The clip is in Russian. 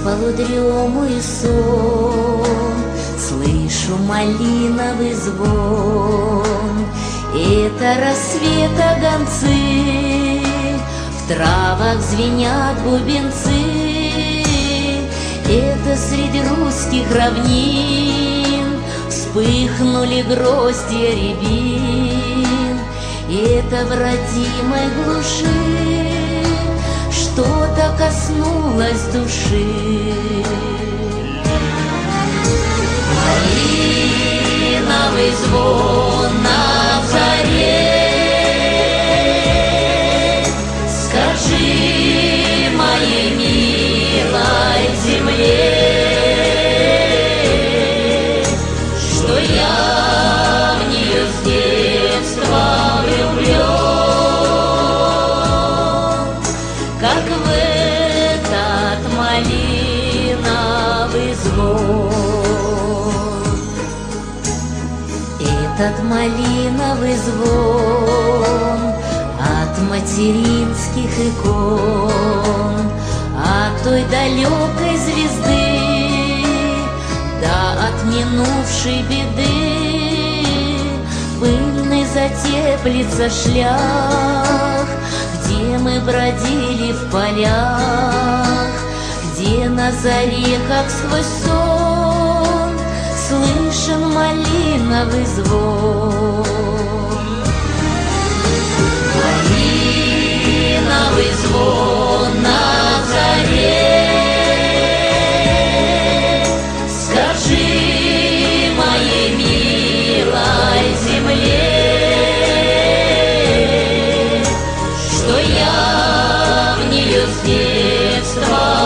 полудрему и сон слышу малиновый звон. Это рассвета гонцы, в травах звенят бубенцы. Это среди русских равнин вспыхнули гроздья рябин. Это в родимой глуши что-то коснулось души. Малиновый звон на заре, скажи моей милой земле, что я в нее с детства влюблен, как в этот малиновый звон. Этот малиновый звон от материнских икон, от той далекой звезды, да от минувшей беды. Пыльный затеплится шлях, где мы бродили в полях, где на заре, как сквозь сон, слышен малиновый звон. Малиновый звон на заре, скажи моей милой земле, что я в нее с детства